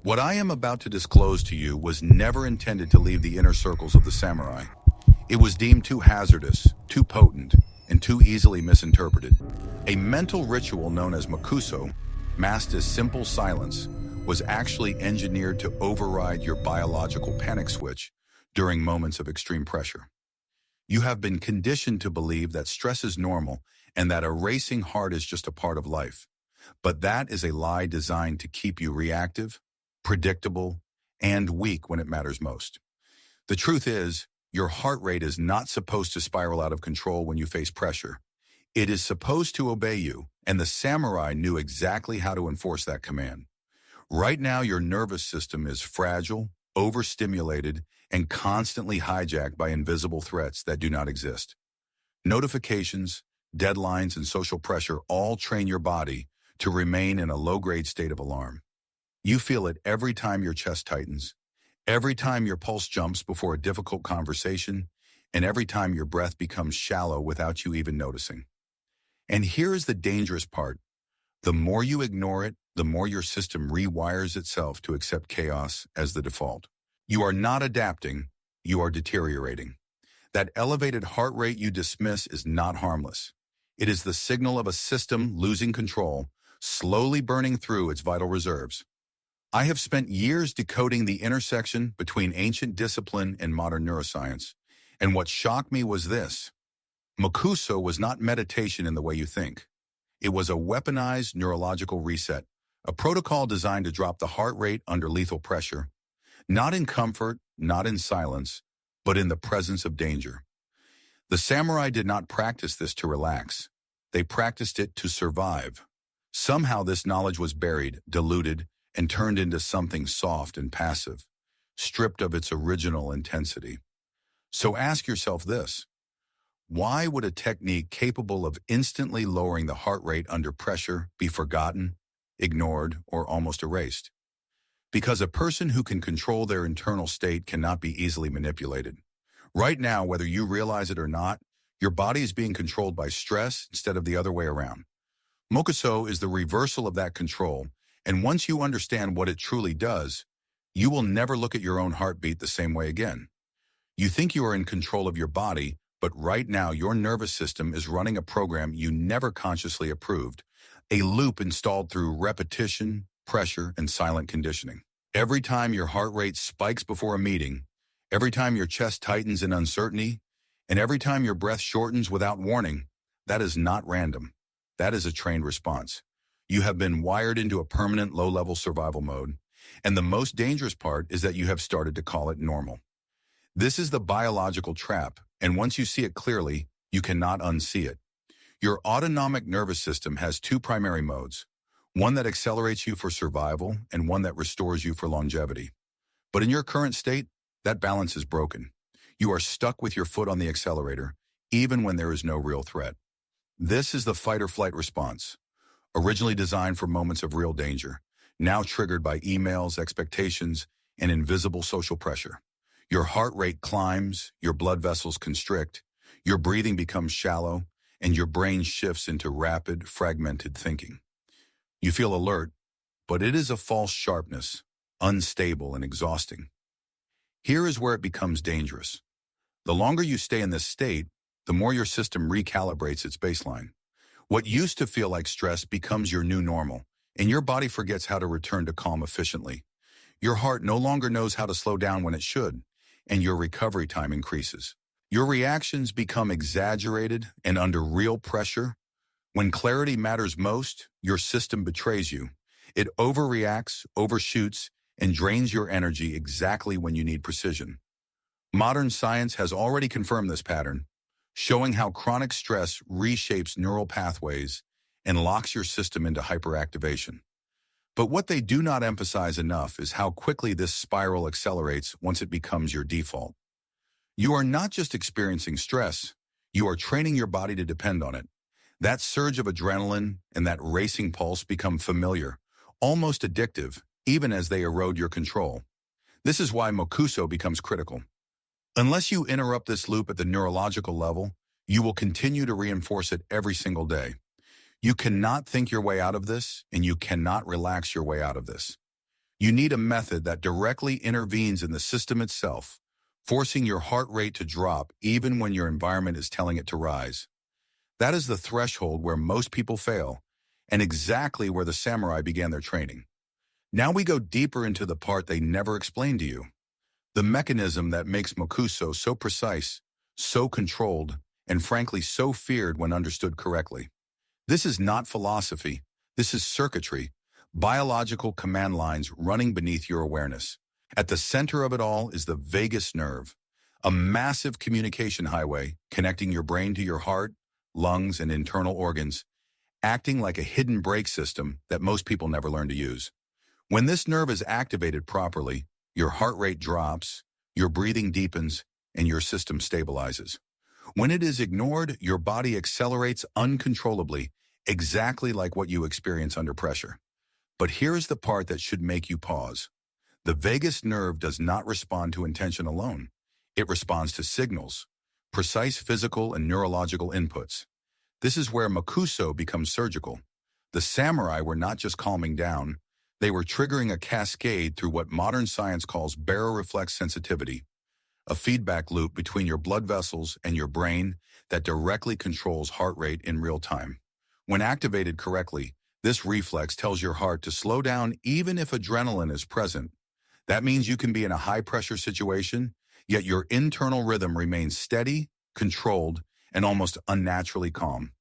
What I am about to disclose to you was never intended to leave the inner circles of the samurai. It was deemed too hazardous, too potent, and too easily misinterpreted. A mental ritual known as makuso, masked as simple silence, was actually engineered to override your biological panic switch during moments of extreme pressure. You have been conditioned to believe that stress is normal and that a racing heart is just a part of life. But that is a lie designed to keep you reactive, predictable, and weak when it matters most. The truth is, your heart rate is not supposed to spiral out of control when you face pressure. It is supposed to obey you, and the samurai knew exactly how to enforce that command. Right now, your nervous system is fragile, overstimulated, and constantly hijacked by invisible threats that do not exist. Notifications, deadlines, and social pressure all train your body to remain in a low-grade state of alarm. You feel it every time your chest tightens, every time your pulse jumps before a difficult conversation, and every time your breath becomes shallow without you even noticing. And here is the dangerous part. The more you ignore it, the more your system rewires itself to accept chaos as the default. You are not adapting, you are deteriorating. That elevated heart rate you dismiss is not harmless. It is the signal of a system losing control, slowly burning through its vital reserves. I have spent years decoding the intersection between ancient discipline and modern neuroscience, and what shocked me was this. Mokuso was not meditation in the way you think. It was a weaponized neurological reset, a protocol designed to drop the heart rate under lethal pressure, not in comfort, not in silence, but in the presence of danger. The samurai did not practice this to relax. They practiced it to survive. Somehow this knowledge was buried, diluted, and turned into something soft and passive, stripped of its original intensity. So ask yourself this. Why would a technique capable of instantly lowering the heart rate under pressure be forgotten, ignored, or almost erased? Because a person who can control their internal state cannot be easily manipulated. Right now, whether you realize it or not, your body is being controlled by stress instead of the other way around. Mokuso is the reversal of that control, and once you understand what it truly does, you will never look at your own heartbeat the same way again. You think you are in control of your body, but right now your nervous system is running a program you never consciously approved, a loop installed through repetition, pressure, and silent conditioning. Every time your heart rate spikes before a meeting, every time your chest tightens in uncertainty, and every time your breath shortens without warning, that is not random. That is a trained response. You have been wired into a permanent low-level survival mode, and the most dangerous part is that you have started to call it normal. This is the biological trap, and once you see it clearly, you cannot unsee it. Your autonomic nervous system has two primary modes, one that accelerates you for survival and one that restores you for longevity. But in your current state, that balance is broken. You are stuck with your foot on the accelerator, even when there is no real threat. This is the fight-or-flight response, originally designed for moments of real danger, now triggered by emails, expectations, and invisible social pressure. Your heart rate climbs, your blood vessels constrict, your breathing becomes shallow, and your brain shifts into rapid, fragmented thinking. You feel alert, but it is a false sharpness, unstable and exhausting. Here is where it becomes dangerous. The longer you stay in this state, the more your system recalibrates its baseline. What used to feel like stress becomes your new normal, and your body forgets how to return to calm efficiently. Your heart no longer knows how to slow down when it should, and your recovery time increases. Your reactions become exaggerated and under real pressure. When clarity matters most, your system betrays you. It overreacts, overshoots, and drains your energy exactly when you need precision. Modern science has already confirmed this pattern, showing how chronic stress reshapes neural pathways and locks your system into hyperactivation. But what they do not emphasize enough is how quickly this spiral accelerates once it becomes your default. You are not just experiencing stress, you are training your body to depend on it. That surge of adrenaline and that racing pulse become familiar, almost addictive, even as they erode your control. This is why Mokuso becomes critical. Unless you interrupt this loop at the neurological level, you will continue to reinforce it every single day. You cannot think your way out of this, and you cannot relax your way out of this. You need a method that directly intervenes in the system itself, forcing your heart rate to drop even when your environment is telling it to rise. That is the threshold where most people fail, and exactly where the samurai began their training. Now we go deeper into the part they never explained to you. The mechanism that makes Mokuso so precise, so controlled, and frankly so feared when understood correctly. This is not philosophy. This is circuitry, biological command lines running beneath your awareness. At the center of it all is the vagus nerve, a massive communication highway connecting your brain to your heart, lungs, and internal organs, acting like a hidden brake system that most people never learn to use. When this nerve is activated properly, your heart rate drops, your breathing deepens, and your system stabilizes. When it is ignored, your body accelerates uncontrollably, exactly like what you experience under pressure. But here's the part that should make you pause. The vagus nerve does not respond to intention alone. It responds to signals, precise physical and neurological inputs. This is where makuso becomes surgical. The samurai were not just calming down, they were triggering a cascade through what modern science calls baroreflex sensitivity, a feedback loop between your blood vessels and your brain that directly controls heart rate in real time. When activated correctly, this reflex tells your heart to slow down even if adrenaline is present. That means you can be in a high-pressure situation, yet your internal rhythm remains steady, controlled, and almost unnaturally calm.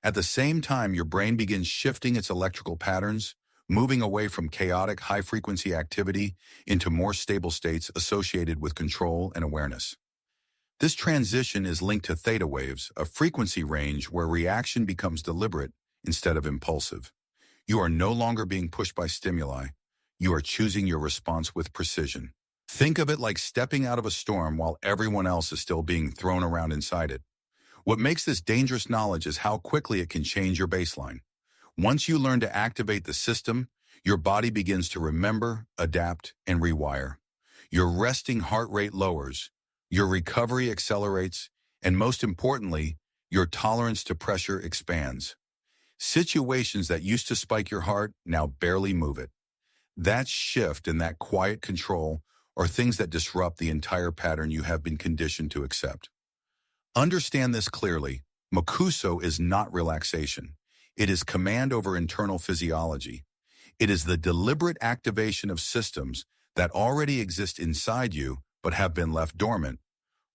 At the same time, your brain begins shifting its electrical patterns, moving away from chaotic high-frequency activity into more stable states associated with control and awareness. This transition is linked to theta waves, a frequency range where reaction becomes deliberate instead of impulsive. You are no longer being pushed by stimuli. You are choosing your response with precision. Think of it like stepping out of a storm while everyone else is still being thrown around inside it. What makes this dangerous knowledge is how quickly it can change your baseline. Once you learn to activate the system, your body begins to remember, adapt, and rewire. Your resting heart rate lowers, your recovery accelerates, and most importantly, your tolerance to pressure expands. Situations that used to spike your heart now barely move it. That shift and that quiet control are things that disrupt the entire pattern you have been conditioned to accept. Understand this clearly. Mokuso is not relaxation. It is command over internal physiology. It is the deliberate activation of systems that already exist inside you but have been left dormant.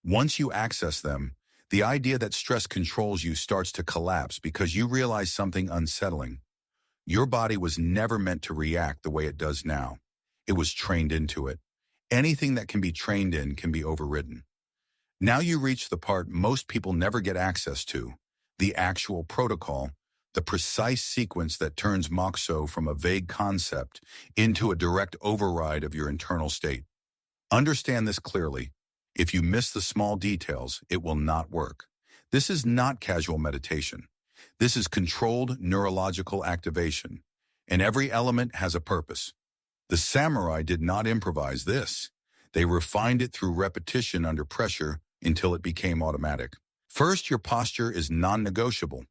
Once you access them, the idea that stress controls you starts to collapse because you realize something unsettling. Your body was never meant to react the way it does now. It was trained into it. Anything that can be trained in can be overridden. Now you reach the part most people never get access to, the actual protocol, the precise sequence that turns makuso from a vague concept into a direct override of your internal state. Understand this clearly. If you miss the small details, it will not work. This is not casual meditation. This is controlled neurological activation, and every element has a purpose. The samurai did not improvise this. They refined it through repetition under pressure until it became automatic. First, your posture is non-negotiable.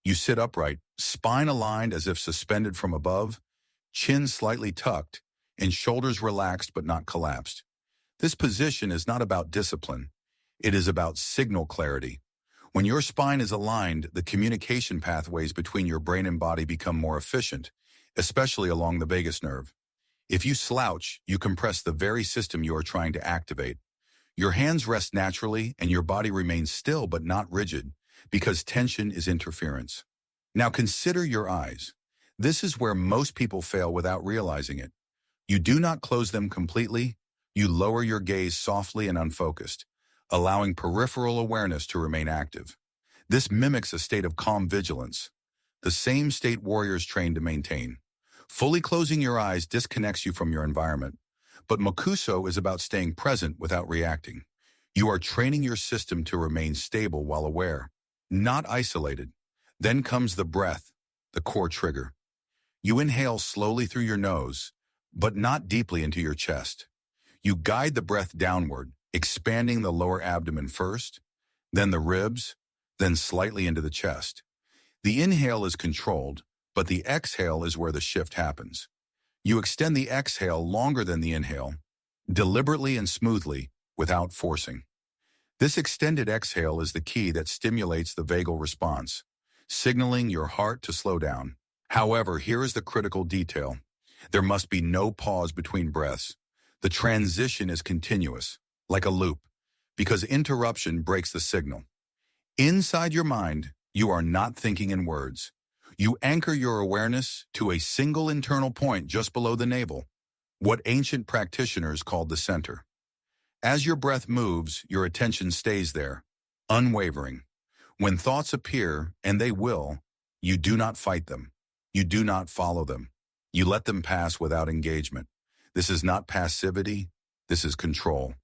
You sit upright, spine aligned as if suspended from above, chin slightly tucked, and shoulders relaxed but not collapsed. This position is not about discipline. It is about signal clarity. When your spine is aligned, the communication pathways between your brain and body become more efficient, especially along the vagus nerve. If you slouch, you compress the very system you are trying to activate. Your hands rest naturally and your body remains still but not rigid, because tension is interference. Now consider your eyes. This is where most people fail without realizing it. You do not close them completely. You lower your gaze softly and unfocused, allowing peripheral awareness to remain active. This mimics a state of calm vigilance, the same state warriors train to maintain. Fully closing your eyes disconnects you from your environment, but Mokuso is about staying present without reacting. You are training your system to remain stable while aware, not isolated. Then comes the breath, the core trigger. You inhale slowly through your nose, but not deeply into your chest. You guide the breath downward, expanding the lower abdomen first, then the ribs, then slightly into the chest. The inhale is controlled, but the exhale is where the shift happens. You extend the exhale longer than the inhale, deliberately and smoothly, without forcing. This extended exhale is the key that stimulates the vagal response, signaling your heart to slow down. However, here is the critical detail. There must be no pause between breaths. The transition is continuous, like a loop, because interruption breaks the signal. Inside your mind, you are not thinking in words. You anchor your awareness to a single internal point just below the navel, what ancient practitioners called the center. As your breath moves, your attention stays there, unwavering. When thoughts appear, and they will, you do not fight them. You do not follow them. You let them pass without engagement. This is not passivity. This is control.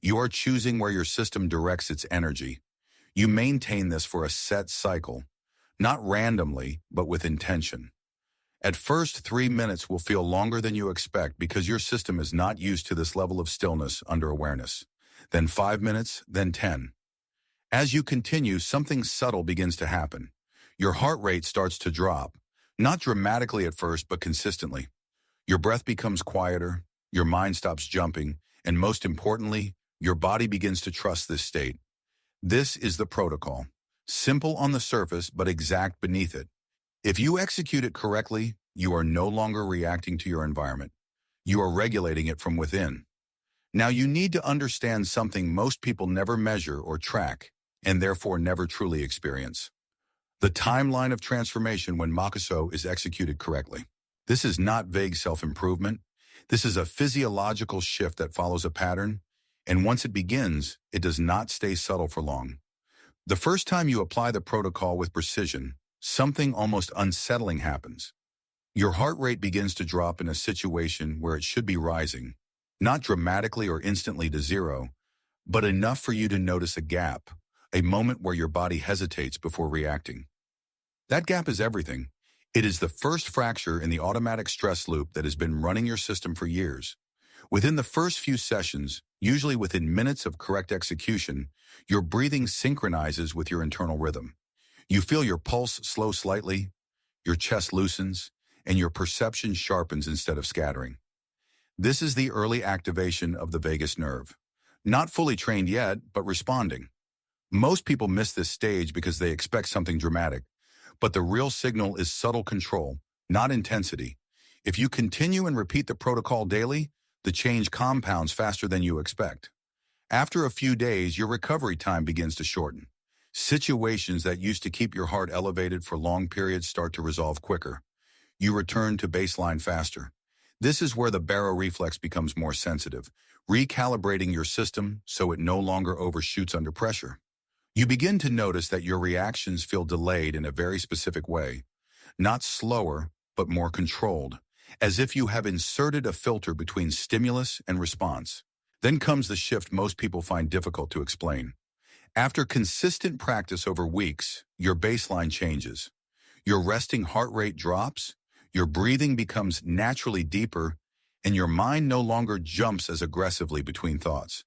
You are choosing where your system directs its energy. You maintain this for a set cycle, not randomly, but with intention. At first, 3 minutes will feel longer than you expect because your system is not used to this level of stillness under awareness. Then 5 minutes, then 10. As you continue, something subtle begins to happen. Your heart rate starts to drop, not dramatically at first, but consistently. Your breath becomes quieter, your mind stops jumping, and most importantly, your body begins to trust this state. This is the protocol. Simple on the surface, but exact beneath it. If you execute it correctly, you are no longer reacting to your environment. You are regulating it from within. Now you need to understand something most people never measure or track, and therefore never truly experience. The timeline of transformation when makuso is executed correctly. This is not vague self-improvement. This is a physiological shift that follows a pattern, and once it begins, it does not stay subtle for long. The first time you apply the protocol with precision, something almost unsettling happens. Your heart rate begins to drop in a situation where it should be rising, not dramatically or instantly to zero, but enough for you to notice a gap, a moment where your body hesitates before reacting. That gap is everything. It is the first fracture in the automatic stress loop that has been running your system for years. Within the first few sessions, usually within minutes of correct execution, your breathing synchronizes with your internal rhythm. You feel your pulse slow slightly, your chest loosens, and your perception sharpens instead of scattering. This is the early activation of the vagus nerve. Not fully trained yet, but responding. Most people miss this stage because they expect something dramatic, but the real signal is subtle control, not intensity. If you continue and repeat the protocol daily, the change compounds faster than you expect. After a few days, your recovery time begins to shorten. Situations that used to keep your heart elevated for long periods start to resolve quicker. You return to baseline faster. This is where the baroreflex becomes more sensitive, recalibrating your system so it no longer overshoots under pressure. You begin to notice that your reactions feel delayed in a very specific way, not slower, but more controlled, as if you have inserted a filter between stimulus and response. Then comes the shift most people find difficult to explain. After consistent practice over weeks, your baseline changes. Your resting heart rate drops, your breathing becomes naturally deeper, and your mind no longer jumps as aggressively between thoughts.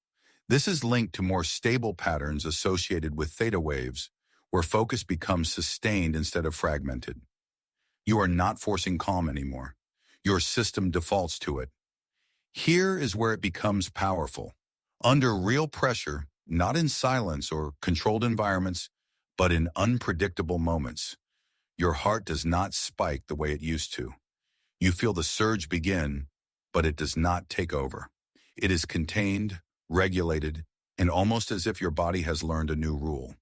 This is linked to more stable patterns associated with theta waves, where focus becomes sustained instead of fragmented. You are not forcing calm anymore. Your system defaults to it. Here is where it becomes powerful. Under real pressure, not in silence or controlled environments, but in unpredictable moments, your heart does not spike the way it used to. You feel the surge begin, but it does not take over. It is contained, regulated, and almost as if your body has learned a new rule.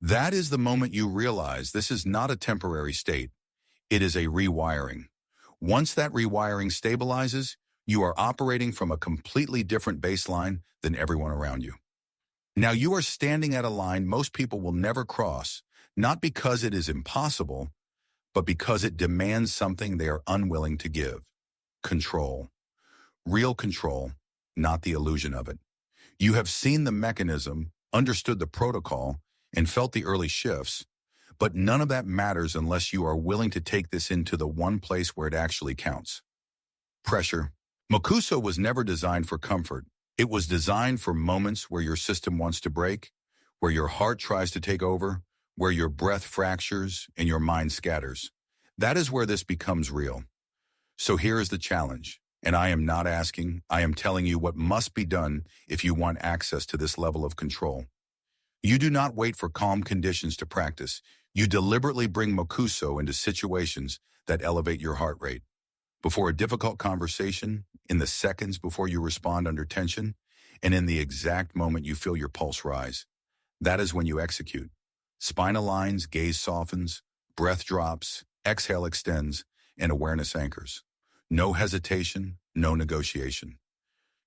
That is the moment you realize this is not a temporary state. It is a rewiring. Once that rewiring stabilizes, you are operating from a completely different baseline than everyone around you. Now you are standing at a line most people will never cross, not because it is impossible, but because it demands something they are unwilling to give. Control. Real control, not the illusion of it. You have seen the mechanism, understood the protocol, and felt the early shifts, but none of that matters unless you are willing to take this into the one place where it actually counts. Pressure. Mokuso was never designed for comfort. It was designed for moments where your system wants to break, where your heart tries to take over, where your breath fractures and your mind scatters. That is where this becomes real. So here is the challenge. And I am not asking, I am telling you what must be done if you want access to this level of control. You do not wait for calm conditions to practice. You deliberately bring Mokuso into situations that elevate your heart rate. Before a difficult conversation, in the seconds before you respond under tension, and in the exact moment you feel your pulse rise. That is when you execute. Spine aligns, gaze softens, breath drops, exhale extends, and awareness anchors. No hesitation, no negotiation.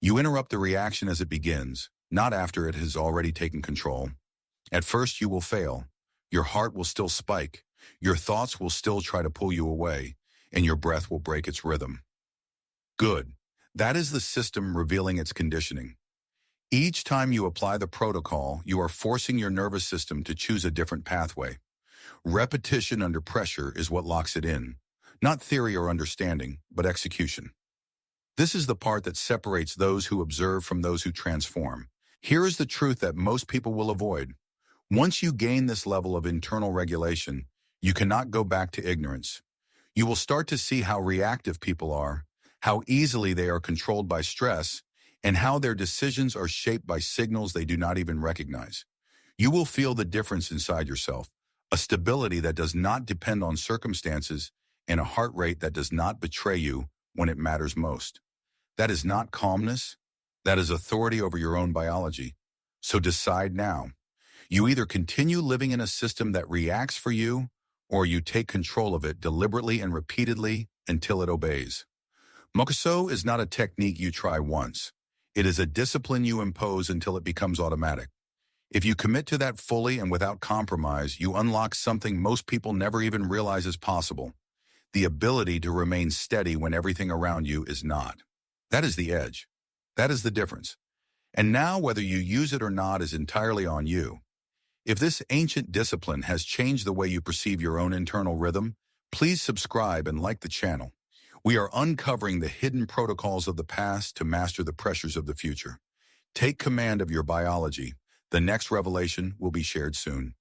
You interrupt the reaction as it begins, not after it has already taken control. At first you will fail. Your heart will still spike. Your thoughts will still try to pull you away, and your breath will break its rhythm. Good. That is the system revealing its conditioning. Each time you apply the protocol, you are forcing your nervous system to choose a different pathway. Repetition under pressure is what locks it in. Not theory or understanding, but execution. This is the part that separates those who observe from those who transform. Here is the truth that most people will avoid. Once you gain this level of internal regulation, you cannot go back to ignorance. You will start to see how reactive people are, how easily they are controlled by stress, and how their decisions are shaped by signals they do not even recognize. You will feel the difference inside yourself, a stability that does not depend on circumstances, and a heart rate that does not betray you when it matters most. That is not calmness. That is authority over your own biology. So decide now. You either continue living in a system that reacts for you, or you take control of it deliberately and repeatedly until it obeys. Mokuso is not a technique you try once. It is a discipline you impose until it becomes automatic. If you commit to that fully and without compromise, you unlock something most people never even realize is possible. The ability to remain steady when everything around you is not. That is the edge. That is the difference. And now, whether you use it or not is entirely on you. If this ancient discipline has changed the way you perceive your own internal rhythm, please subscribe and like the channel. We are uncovering the hidden protocols of the past to master the pressures of the future. Take command of your biology. The next revelation will be shared soon.